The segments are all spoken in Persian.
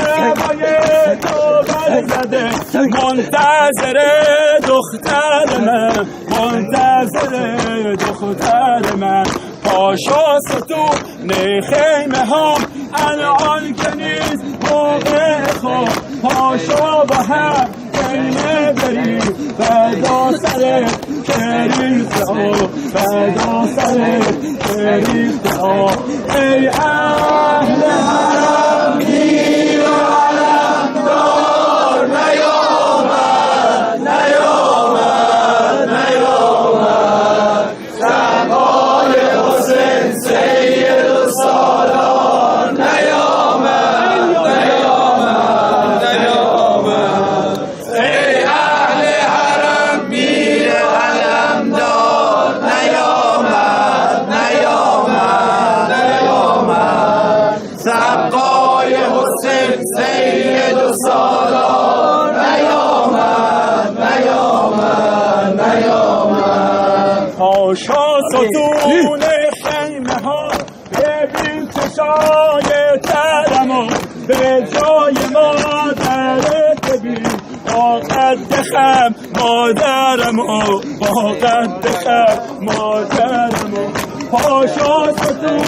نوای تو برزده منتظر دختر من منتظر دختر من پاشا ستون خیمه ها الان که نیست موقع خواب پاشا با هم خیمه بریم فدا سر کریخته ها فدا سر کریخته ها ای اهل حرم گیر و علم دار نیامد نیامد نیامد سبای حسین سید و سالار نیامد نیامد نیامد ای اهل حرم گیر و علم دار نیامد نیامد نیامد سبای حسین سید و سالار نیامد نیامد نیامد پاشا ستون خیمه ها ببین چشای ترما به جای مادرت ببین با قد خم مادرمو با قد خم مادرمو پاشا ستون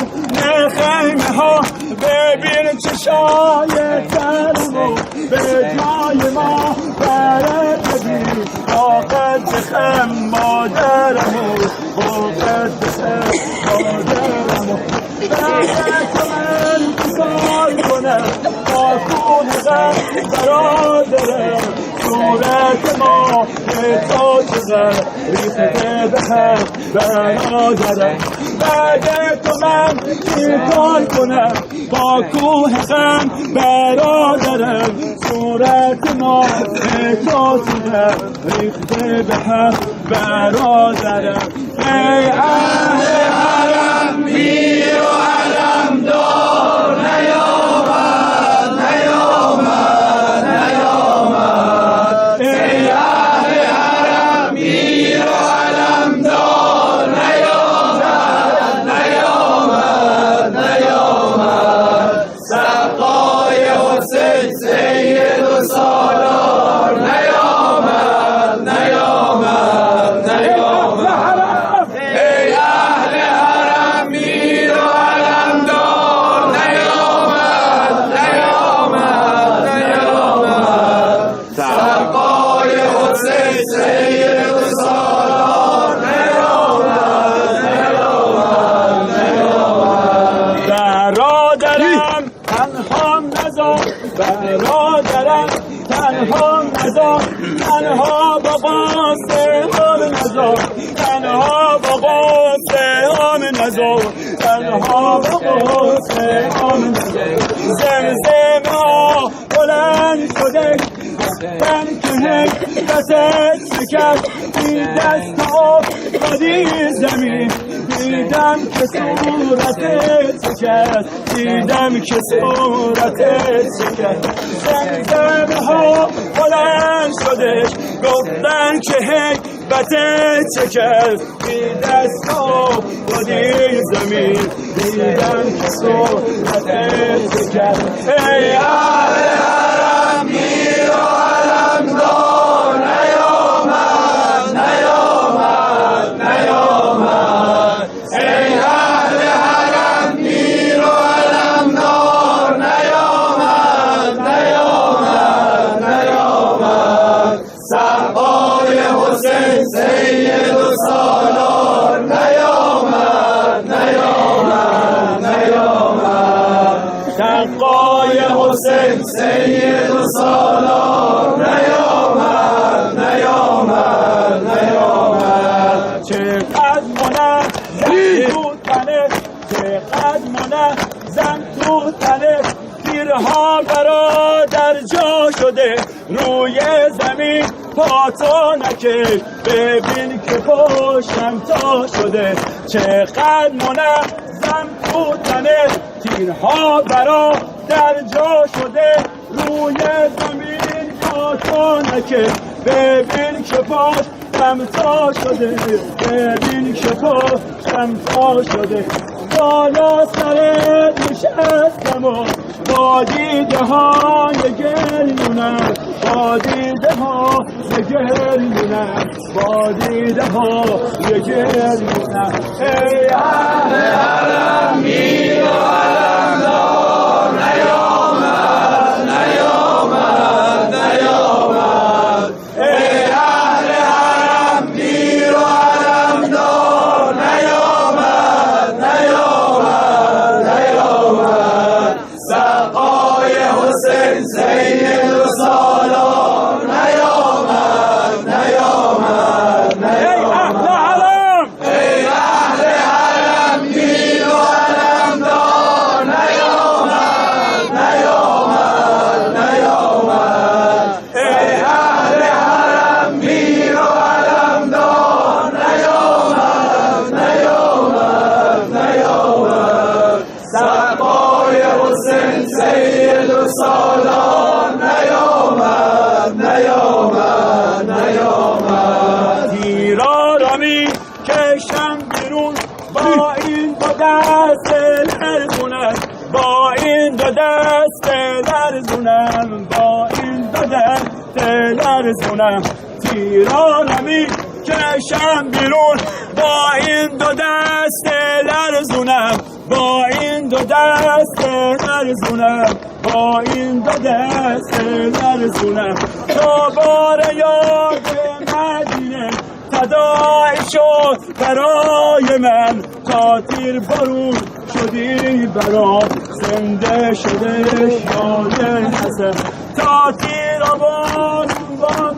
خیمه ها ببین چشای ترمو به جای مادرت ببین با قد خم مادرمو با قد خم مادرمو دردت من بسال کنم با خون غم برادرم صورت ما به تو چقدر ریخته به هم برادرم بعد تو من چیکار کنم با کوه غم برادرم صورت ما به تو چقدر ریخته به هم برادرم ای اهل حرم میر و علم دار نیامد نیامد نیامد ای اهل حرم میر و علم دار نیامد نیامد نیامد سقای حسین سید و سالار نیامد نیامد نیامد ای اهل حرم میر و علم دار نیامد نیامد نیامد سقای حسین سید و سالار نیامد نیامد نیامد برادرم تنها نذار برادرم تنها نذار تنها با قاسم نذار تنها با قاسم نذار تنها با قاسم نذار زمزمه ها بلند شده من که حکمتت شکست بی دست افتادی زمین دیدم که صورتت شکست دیدم که صورتت شکست زمزمه ها بلند شدش گفتن که حکمتت شکست بی دست افتادی زمین دیدم که صورتت شکست ای اهل حرم میر و علم دار نیامد نیامد نیامد ای اهل حرم میر و علم دار نیامد نیامد نیامد سقای حسین سید و سالار نیامد نیامد نیامد سقای حسین سید و سالار نیامد نیامد نیامد چقدر منظم تو تنه چقدر منظم تو تنه تیرها برادر جا شده روی زمین پاتو نکش ببین که پشتم تا شده چقدر منظم تو تنه تیرها برادر جا شده روی زمین پاتو نکش ببین که پشتم تا شده ببین که پشتم تا شده بالا سرت نشستم و با دیده های گریونم با دیده های گریونم با دیده های گریونم ای اهل حرم میر و علمدار نیامد نیامد نیامد ای اهل حرم میر و علمدار نیامد نیامد نیامد سقای حسین سید و سالار نیامد نیامد نیامد ای اهل حرم میر و علمدار نیامد نیامد نیامد ای اهل حرم میر و علمدار نیامد نیامد نیامد سقای حسین سید و سالار نیامد نیامد نیامد تیرا را می کشم بیرون با این دو دست لرزونم با این دو دست لرزونم با این دو دست لرزونم تیرا را می کشم بیرون با این دو دست لرزونم با این دو دست لرزونم با این دو دست لرزونم تا بار یاد مدینه تداعی شد برای من تا تیر بارون شدی برا زنده شده یاد حسن تا تیر بارون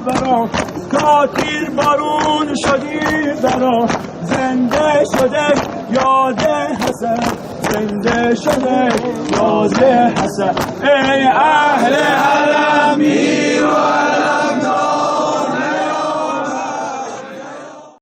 برا تا تیر بارون شدی برا زنده شده یاد حسن زنده شده یاد حسن ای اهل حرم میر و